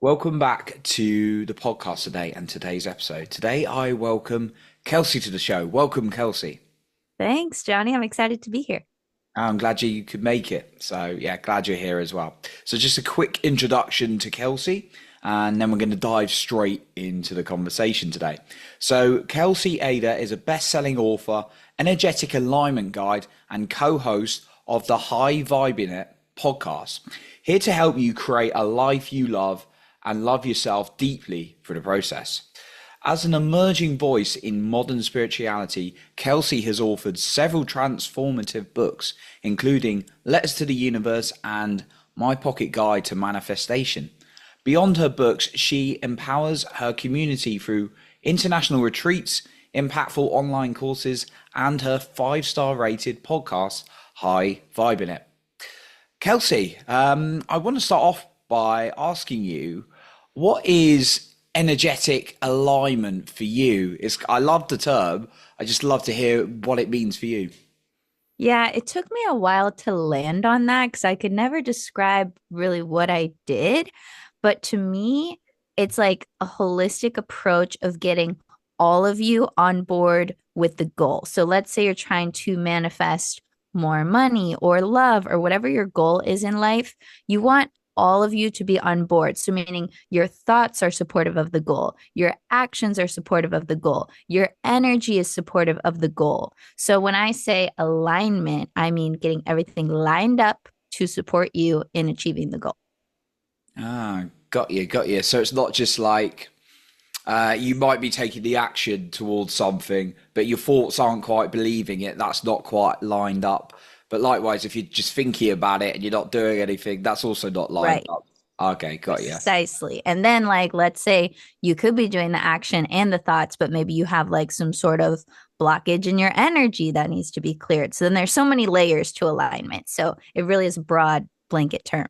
Welcome back to the podcast today and today's episode. Today, I welcome Kelsey to the show. Welcome, Kelsey. Thanks, Johnny. I'm excited to be here. I'm glad you could make it. So, yeah, glad you're here as well. So, just a quick introduction to Kelsey, and then we're going to dive straight into the conversation today. So, Kelsey Aida is a best selling author, energetic alignment guide, and co host of the High Vibing It podcast, here to help you create a life you love and love yourself deeply through the process. As an emerging voice in modern spirituality, Kelsey has authored several transformative books, including Letters to the Universe and My Pocket Guide to Manifestation. Beyond her books, she empowers her community through international retreats, impactful online courses, and her five-star rated podcast, High Vibing It. Kelsey, I want to start off by asking you, what is energetic alignment for you? I love the term. I just love to hear what it means for you. Yeah, it took me a while to land on that because I could never describe really what I did. But to me, it's like a holistic approach of getting all of you on board with the goal. So let's say you're trying to manifest more money or love or whatever your goal is in life. You want all of you to be on board. So, meaning your thoughts are supportive of the goal, your actions are supportive of the goal, your energy is supportive of the goal. So, when I say alignment, I mean getting everything lined up to support you in achieving the goal. Ah, got you, got you. So it's not just like you might be taking the action towards something, but your thoughts aren't quite believing it. That's not quite lined up. But likewise, if you're just thinking about it and you're not doing anything, that's also not lined Right. up. Okay, got you. Precisely. And then, like, let's say you could be doing the action and the thoughts, but maybe you have like some sort of blockage in your energy that needs to be cleared. So then there's so many layers to alignment. So it really is a broad blanket term.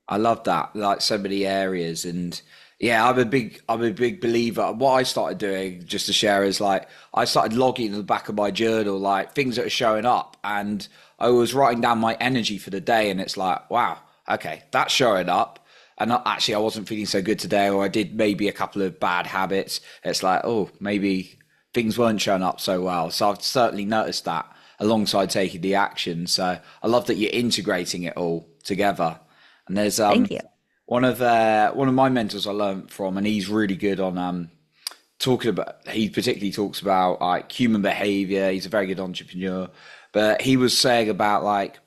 I love that, like so many areas, and yeah, I'm a big believer. What I started doing, just to share, is like I started logging in the back of my journal, like things that are showing up, and I was writing down my energy for the day, and it's like, wow, okay, that's showing up. And actually, I wasn't feeling so good today, or I did maybe a couple of bad habits. It's like, oh, maybe things weren't showing up so well. So I've certainly noticed that alongside taking the action. So I love that you're integrating it all together. And there's Thank you. one of my mentors I learned from, and he's really good on talking about. He particularly talks about like human behavior. He's a very good entrepreneur, but he was saying about like,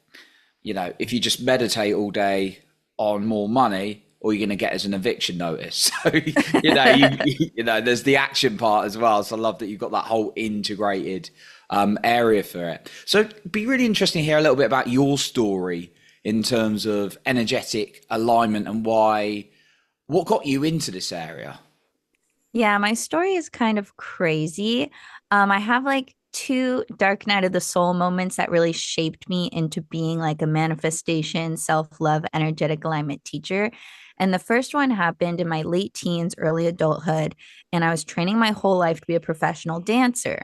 if you just meditate all day on more money, all you're going to get is an eviction notice. So there's the action part as well. So I love that you've got that whole integrated area for it. So it'd be really interesting to hear a little bit about your story in terms of energetic alignment and what got you into this area. Yeah, my story is kind of crazy. I have like two dark night of the soul moments that really shaped me into being like a manifestation, self-love, energetic alignment teacher. And the first one happened in my late teens, early adulthood, and I was training my whole life to be a professional dancer.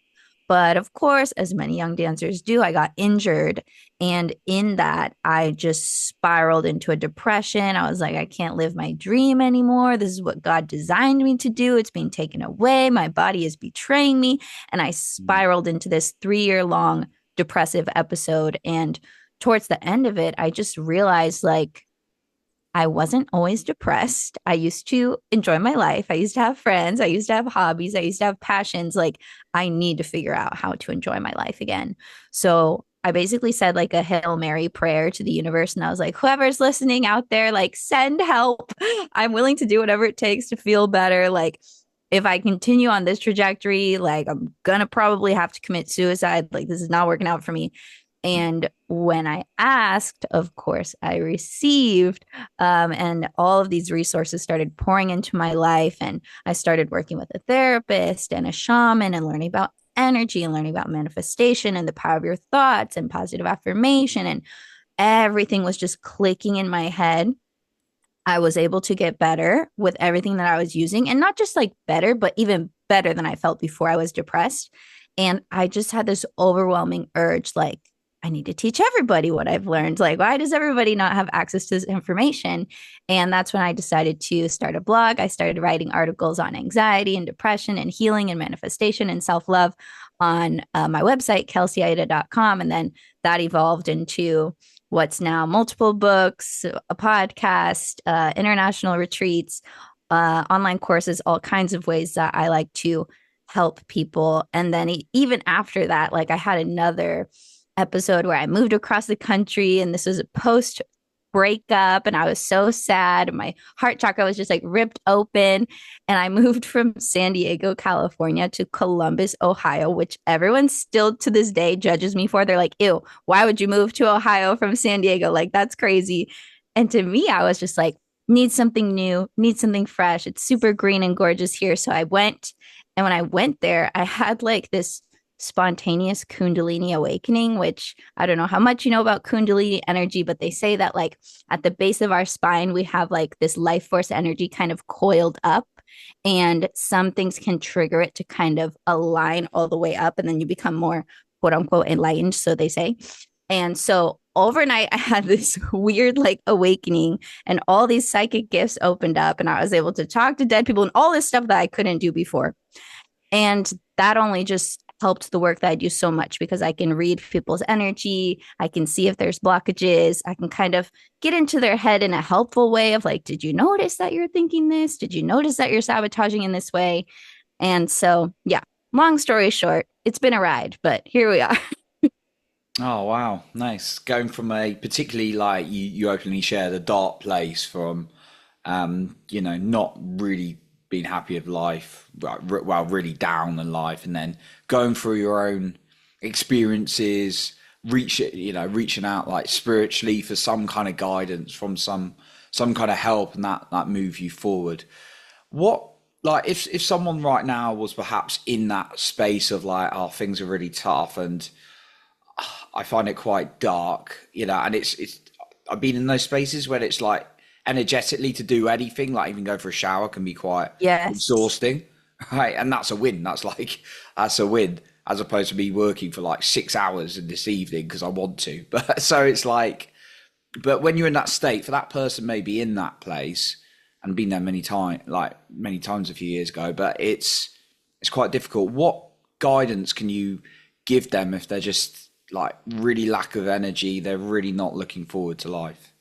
But of course, as many young dancers do, I got injured. And in that, I just spiraled into a depression. I was like, I can't live my dream anymore. This is what God designed me to do. It's being taken away. My body is betraying me. And I spiraled into this 3 year long depressive episode. And towards the end of it, I just realized like, I wasn't always depressed. I used to enjoy my life. I used to have friends. I used to have hobbies. I used to have passions. Like, I need to figure out how to enjoy my life again. So I basically said like a Hail Mary prayer to the universe. And I was like, whoever's listening out there, like, send help. I'm willing to do whatever it takes to feel better. Like, if I continue on this trajectory, like, I'm going to probably have to commit suicide. Like, this is not working out for me. And when I asked, of course, I received. And all of these resources started pouring into my life. And I started working with a therapist and a shaman and learning about energy and learning about manifestation and the power of your thoughts and positive affirmation. And everything was just clicking in my head. I was able to get better with everything that I was using, and not just like better, but even better than I felt before I was depressed. And I just had this overwhelming urge like, I need to teach everybody what I've learned. Like, why does everybody not have access to this information? And that's when I decided to start a blog. I started writing articles on anxiety and depression and healing and manifestation and self love on my website, kelseyaida.com. And then that evolved into what's now multiple books, a podcast, international retreats, online courses, all kinds of ways that I like to help people. And then even after that, like I had another episode where I moved across the country, and this was a post breakup, and I was so sad. My heart chakra was just like ripped open. And I moved from San Diego, California to Columbus, Ohio, which everyone still to this day judges me for. They're like, ew, why would you move to Ohio from San Diego? Like, that's crazy. And to me, I was just like, need something new, need something fresh. It's super green and gorgeous here. So I went. And when I went there, I had like this spontaneous Kundalini awakening, which I don't know how much you know about Kundalini energy, but they say that like at the base of our spine, we have like this life force energy kind of coiled up, and some things can trigger it to kind of align all the way up. And then you become more quote unquote enlightened. So they say. And so overnight, I had this weird like awakening, and all these psychic gifts opened up, and I was able to talk to dead people and all this stuff that I couldn't do before. And that only just helped the work that I do so much, because I can read people's energy. I can see if there's blockages. I can kind of get into their head in a helpful way of like, did you notice that you're thinking this? Did you notice that you're sabotaging in this way? And so, yeah, long story short, it's been a ride, but here we are. Oh wow, nice. Going from a particularly like you openly share the dark place from not really being happy with life, well, really down in life, and then going through your own experiences, reaching out like spiritually for some kind of guidance from some kind of help, and that move you forward. What like if someone right now was perhaps in that space of like, oh, things are really tough and I find it quite dark, and it's I've been in those spaces where it's like energetically to do anything, like even go for a shower can be quite Yes. exhausting, right? And that's a win. That's a win as opposed to me working for like 6 hours in this evening because I want to. But so it's like, but when you're in that state, for that person maybe in that place and been there many times a few years ago, but it's quite difficult. What guidance can you give them if they're just like really lack of energy, they're really not looking forward to life?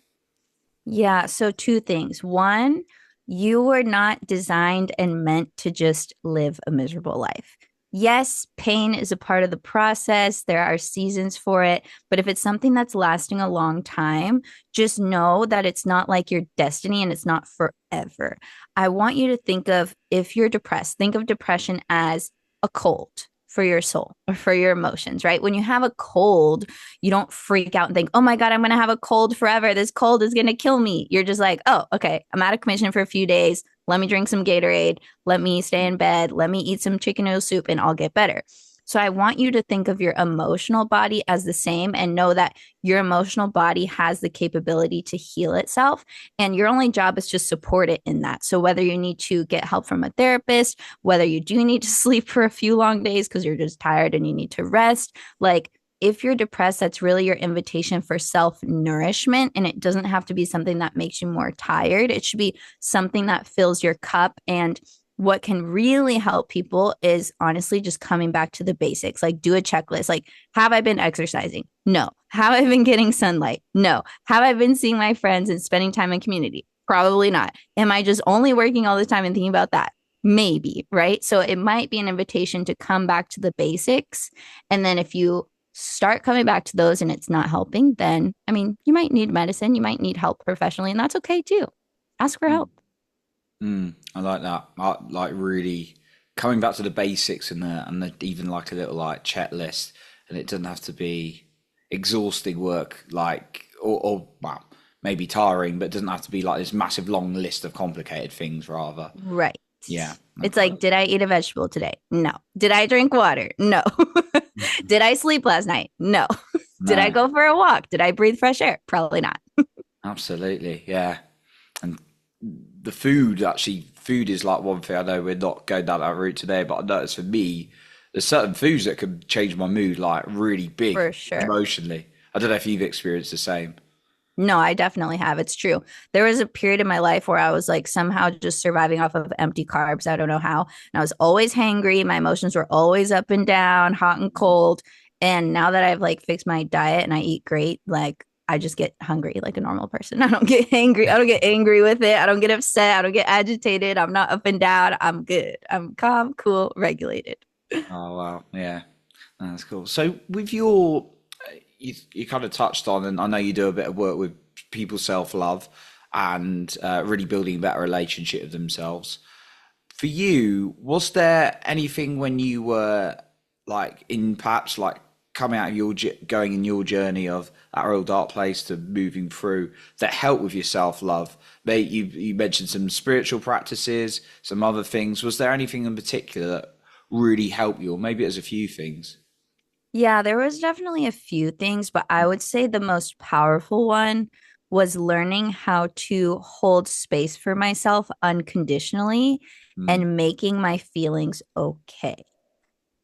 Yeah. So, two things. One, you were not designed and meant to just live a miserable life. Yes, pain is a part of the process. There are seasons for it. But if it's something that's lasting a long time, just know that it's not like your destiny and it's not forever. I want you to think of, if you're depressed, think of depression as a cold for your soul or for your emotions, right? When you have a cold, you don't freak out and think, oh my God, I'm going to have a cold forever. This cold is going to kill me. You're just like, oh, okay, I'm out of commission for a few days. Let me drink some Gatorade. Let me stay in bed. Let me eat some chicken noodle soup and I'll get better. So I want you to think of your emotional body as the same, and know that your emotional body has the capability to heal itself. And your only job is to support it in that. So whether you need to get help from a therapist, whether you do need to sleep for a few long days because you're just tired and you need to rest, like, if you're depressed, that's really your invitation for self nourishment. And it doesn't have to be something that makes you more tired. It should be something that fills your cup. And what can really help people is honestly just coming back to the basics. Like, do a checklist. Like, have I been exercising? No. Have I been getting sunlight? No. Have I been seeing my friends and spending time in community? Probably not. Am I just only working all the time and thinking about that? Maybe, right? So it might be an invitation to come back to the basics. And then if you start coming back to those and it's not helping, then I mean, you might need medicine, you might need help professionally, and that's okay too. Ask for help. I like that. I like really coming back to the basics and even like a little like checklist, and it doesn't have to be exhausting work, like or well maybe tiring, but it doesn't have to be like this massive long list of complicated things. Rather, Right. yeah, It's okay. like, did I eat a vegetable today? No. Did I drink water? No. Did I sleep last night? No. Did I No, go for a walk? Did I breathe fresh air? Probably not. absolutely, yeah. And the food is like one thing. I know we're not going down that route today, but I noticed for me there's certain foods that could change my mood like really big For sure. emotionally. I don't know if you've experienced the same. No, I definitely have. It's true. There was a period in my life where I was like somehow just surviving off of empty carbs. I don't know how. And I was always hangry. My emotions were always up and down, hot and cold. And now that I've like fixed my diet and I eat great, like I just get hungry like a normal person. I don't get angry. I don't get angry with it. I don't get upset. I don't get agitated. I'm not up and down. I'm good. I'm calm, cool, regulated. Oh wow, yeah, that's cool. So with your, you kind of touched on, and I know you do a bit of work with people self love and really building a better relationship with themselves. For you, was there anything when you were like in perhaps like coming out of your going in your journey of that real dark place to moving through that helped with your self love? Maybe you mentioned some spiritual practices, some other things. Was there anything in particular that really helped you, or maybe it was a few things? Yeah, there was definitely a few things, but I would say the most powerful one was learning how to hold space for myself unconditionally Mm, and making my feelings okay.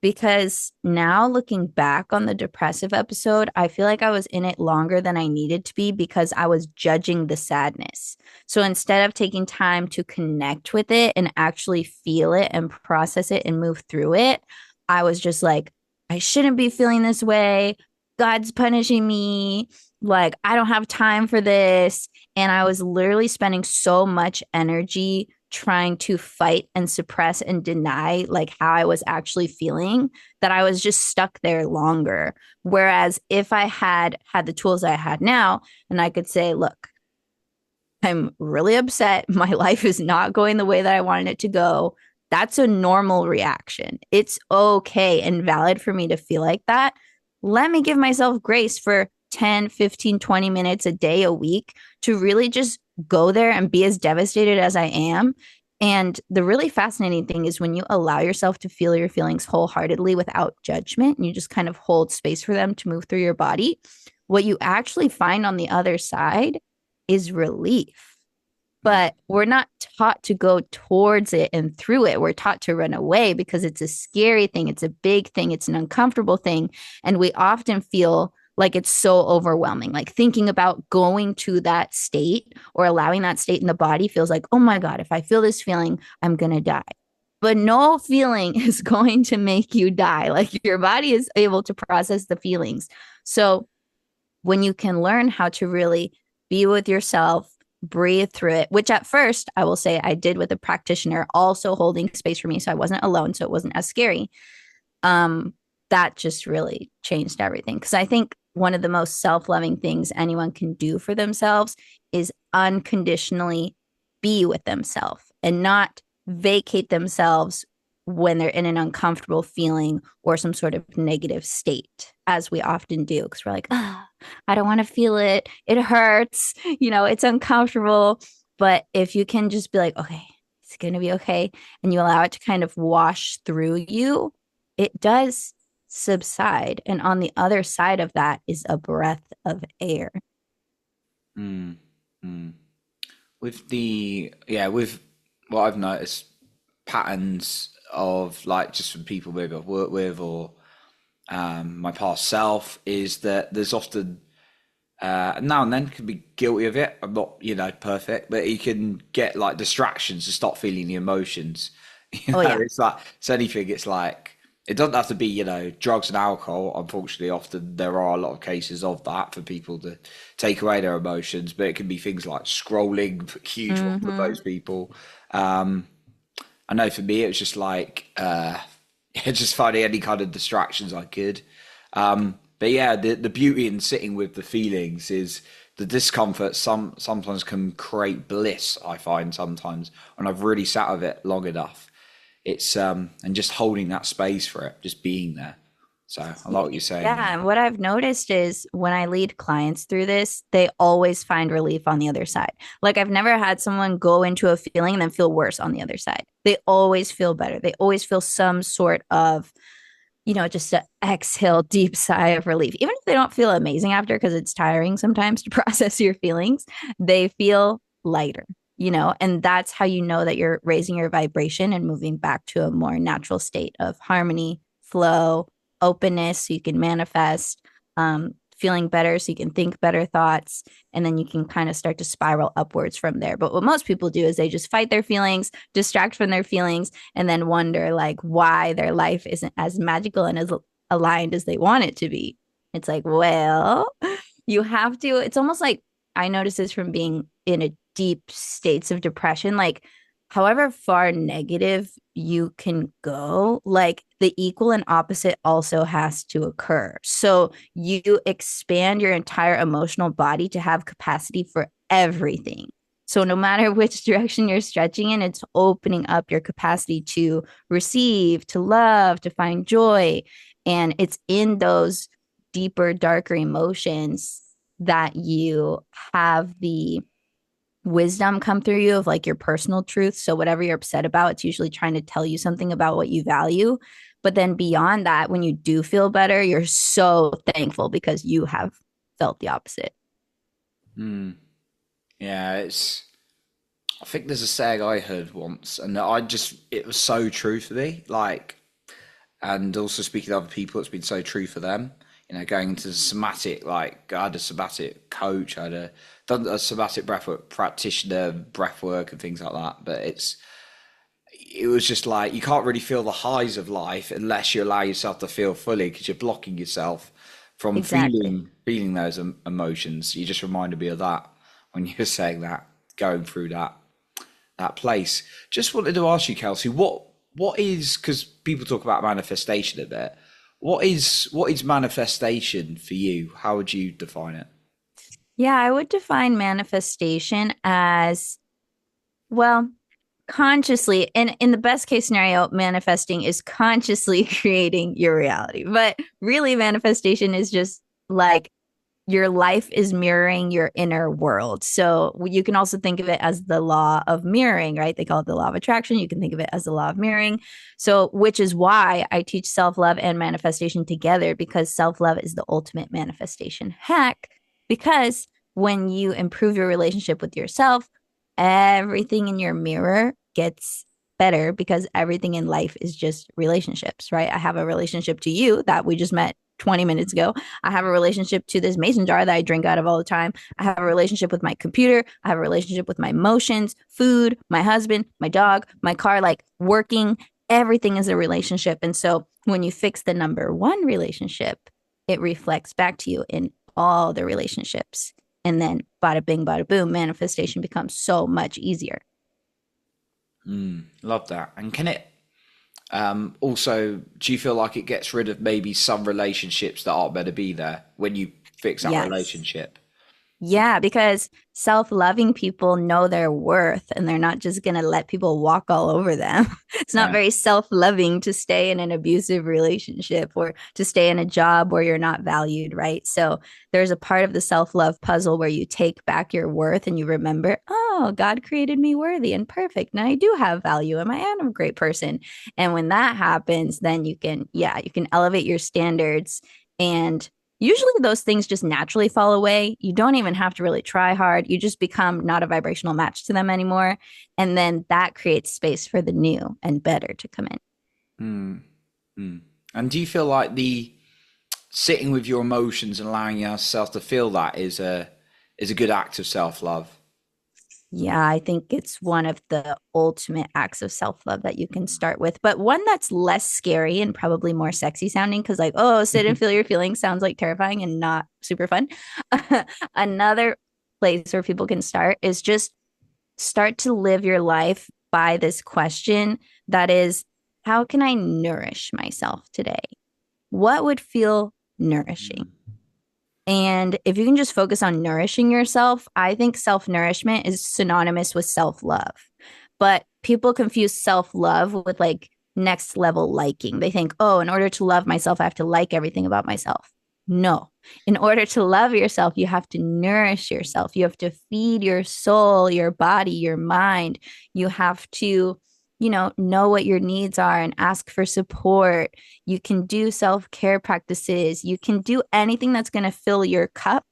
Because now looking back on the depressive episode, I feel like I was in it longer than I needed to be because I was judging the sadness. So instead of taking time to connect with it and actually feel it and process it and move through it, I was just like, I shouldn't be feeling this way. God's punishing me. Like, I don't have time for this. And I was literally spending so much energy trying to fight and suppress and deny like how I was actually feeling that I was just stuck there longer. Whereas if I had had the tools I had now and I could say, look, I'm really upset. My life is not going the way that I wanted it to go. That's a normal reaction. It's okay and valid for me to feel like that. Let me give myself grace for 10, 15, 20 minutes a day, a week to really just go there and be as devastated as I am. And the really fascinating thing is when you allow yourself to feel your feelings wholeheartedly without judgment and you just kind of hold space for them to move through your body, what you actually find on the other side is relief. mm, But we're not taught to go towards it and through it. We're taught to run away because it's a scary thing. It's a big thing. It's an uncomfortable thing. And we often feel like it's so overwhelming. Like thinking about going to that state or allowing that state in the body feels like, oh my God, if I feel this feeling, I'm going to die. But no feeling is going to make you die. Like your body is able to process the feelings. So when you can learn how to really be with yourself, breathe through it, which at first I will say I did with a practitioner also holding space for me. So I wasn't alone. So it wasn't as scary. Um, that just really changed everything. Because I think one of the most self loving things anyone can do for themselves is unconditionally be with themselves and not vacate themselves when they're in an uncomfortable feeling or some sort of negative state, as we often do. Because we're like, ah, I don't want to feel it. It hurts. It's uncomfortable. But if you can just be like, okay, it's going to be okay. And you allow it to kind of wash through you, it does subside. And on the other side of that is a breath of air. mm, mm. With the yeah, with what I've noticed patterns of like just from people maybe I've worked with or my past self is that there's often now and then can be guilty of it. I'm not, perfect, but you can get like distractions to stop feeling the emotions. Oh, yeah. It's like it's anything. It's like it doesn't have to be, drugs and alcohol. Unfortunately, often there are a lot of cases of that for people to take away their emotions, but it can be things like scrolling, huge one for Mm-hmm. most people. Um, I know for me, it was just like just finding any kind of distractions I could. But yeah, the beauty in sitting with the feelings is the discomfort. Sometimes can create bliss. I find sometimes when I've really sat with it long enough, it's and just holding that space for it, just being there. So I like what you're saying there. Yeah, and what I've noticed is when I lead clients through this, they always find relief on the other side. Like I've never had someone go into a feeling and then feel worse on the other side. They always feel better. They always feel some sort of, just an exhale, deep sigh of relief. Even if they don't feel amazing after, because it's tiring sometimes to process your feelings, they feel lighter, and that's how you know that you're raising your vibration and moving back to a more natural state of harmony, flow, openness so you can manifest, feeling better so you can think better thoughts, and then you can kind of start to spiral upwards from there. But what most people do is they just fight their feelings, distract from their feelings, and then wonder like why their life isn't as magical and as aligned as they want it to be. It's like, well, you have to, it's almost like I notice this from being in a deep states of depression. Like, however far negative you can go, like the equal and opposite also has to occur. So you expand your entire emotional body to have capacity for everything. So no matter which direction you're stretching in, it's opening up your capacity to receive, to love, to find joy. And it's in those deeper, darker emotions that you have the wisdom come through you of like your personal truth. So whatever you're upset about, it's usually trying to tell you something about what you value. But then beyond that, when you do feel better, you're so thankful because you have felt the opposite. Mm. Yeah, it's. I think there's a saying I heard once, and it was so true for me. Like, and also speaking to other people, it's been so true for them. Going into the somatic, like I had a somatic coach, done a somatic breathwork practitioner, breathwork and things like that. But it was just like you can't really feel the highs of life unless you allow yourself to feel fully, because you're blocking yourself from Exactly. feeling those emotions. You just reminded me of that when you were saying that, going through that place. Just wanted to ask you, Kelsey, what is, because people talk about manifestation a bit. What is manifestation for you? How would you define it? Yeah, I would define manifestation as, well, consciously, and in the best case scenario, manifesting is consciously creating your reality. But really, manifestation is just like your life is mirroring your inner world. So you can also think of it as the law of mirroring, right? They call it the law of attraction. You can think of it as the law of mirroring. So, which is why I teach self love and manifestation together, because self love is the ultimate manifestation hack. Because when you improve your relationship with yourself, everything in your mirror gets better, because everything in life is just relationships, right? I have a relationship to you that we just met 20 minutes ago. I have a relationship to this mason jar that I drink out of all the time. I have a relationship with my computer. I have a relationship with my emotions, food, my husband, my dog, my car, like working. Everything is a relationship. And so when you fix the number one relationship, it reflects back to you in all the relationships. And then bada bing, bada boom, manifestation becomes so much easier. Love that. And can it also, do you feel like it gets rid of maybe some relationships that aren't meant to be there when you fix that Yes. relationship? Yeah, because self-loving people know their worth and they're not just going to let people walk all over them. It's not Yeah. very self-loving to stay in an abusive relationship or to stay in a job where you're not valued, right? So there's a part of the self-love puzzle where you take back your worth and you remember, oh, God created me worthy and perfect. And I do have value and I am a great person. And when that happens, then you can, yeah, you can elevate your standards, and usually those things just naturally fall away. You don't even have to really try hard. You just become not a vibrational match to them anymore. And then that creates space for the new and better to come in. And do you feel like the sitting with your emotions and allowing yourself to feel that is a good act of self love? Yeah, I think it's one of the ultimate acts of self love that you can start with, but one that's less scary and probably more sexy sounding, because, like, oh, sit and feel your feelings sounds like terrifying and not super fun. Another place where people can start is just start to live your life by this question that is, how can I nourish myself today? What would feel nourishing? And if you can just focus on nourishing yourself, I think self nourishment is synonymous with self love. But people confuse self love with like next level liking. They think, oh, in order to love myself, I have to like everything about myself. No, in order to love yourself, you have to nourish yourself. You have to feed your soul, your body, your mind. You have to, know what your needs are and ask for support. You can do self care practices. You can do anything that's going to fill your cup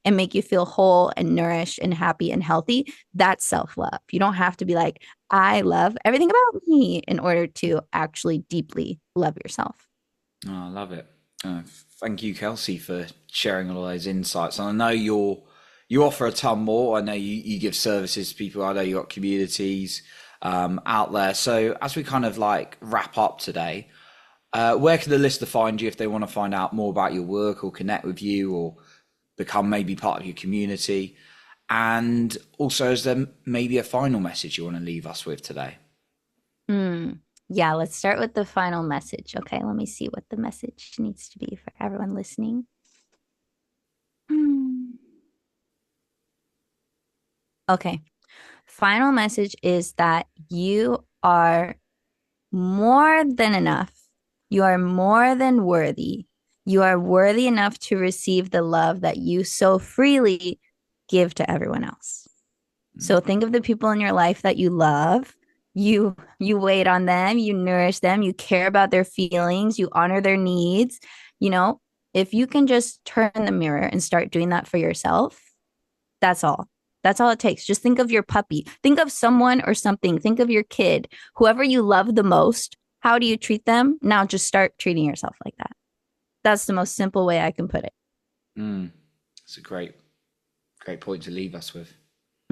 and make you feel whole and nourished and happy and healthy. That's self love. You don't have to be like, I love everything about me in order to actually deeply love yourself. Oh, I love it. Thank you, Kelsey, for sharing all those insights. And I know you offer a ton more. I know you give services to people. I know you got communities out there. So as we kind of like wrap up today, where can the listener find you if they want to find out more about your work or connect with you or become maybe part of your community? And also, is there maybe a final message you want to leave us with today? Hmm. Yeah, let's start with the final message. Okay, let me see what the message needs to be for everyone listening. Hmm. Okay, final message is that you are more than enough. You are more than worthy. You are worthy enough to receive the love that you so freely give to everyone else. So think of the people in your life that you love. You wait on them, you nourish them, you care about their feelings, you honor their needs. You know, if you can just turn the mirror and start doing that for yourself, that's all. That's all it takes. Just think of your puppy. Think of someone or something. Think of your kid. Whoever you love the most, how do you treat them? Now just start treating yourself like that. That's the most simple way I can put it. Mm, it's a great point to leave us with.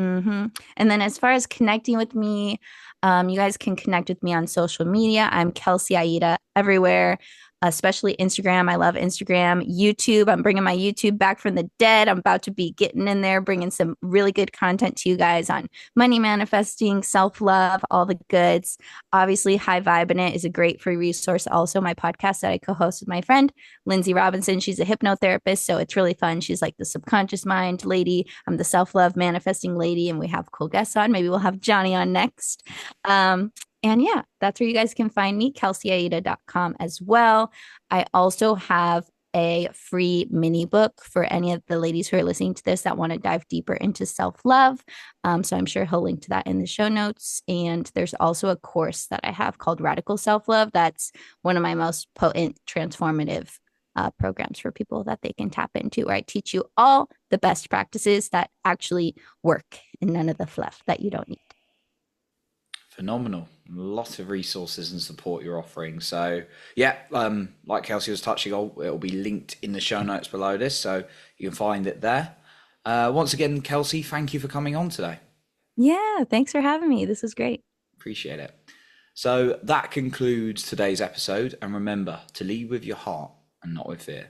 Mm-hmm. And then as far as connecting with me, you guys can connect with me on social media. I'm Kelsey Aida everywhere, especially Instagram. I love Instagram. YouTube, I'm bringing my YouTube back from the dead. I'm about to be getting in there, bringing some really good content to you guys on money manifesting, self love, all the goods. Obviously, High Vibe in It is a great free resource. Also, my podcast that I co host with my friend, Lindsay Robinson. She's a hypnotherapist, so it's really fun. She's like the subconscious mind lady. I'm the self love manifesting lady, and we have cool guests on. Maybe we'll have Johnny on next. Um, and yeah, that's where you guys can find me, kelseyAida.com as well. I also have a free mini book for any of the ladies who are listening to this that want to dive deeper into self love. So I'm sure he'll link to that in the show notes. And there's also a course that I have called Radical Self Love. That's one of my most potent, transformative programs for people that they can tap into, where I teach you all the best practices that actually work and none of the fluff that you don't need. Phenomenal. Lots of resources and support you're offering. So yeah, like Kelsey was touching on, it'll be linked in the show notes below this, so you can find it there. Once again, Kelsey, thank you for coming on today. Yeah, thanks for having me. This was great. Appreciate it. So that concludes today's episode, and remember to lead with your heart and not with fear.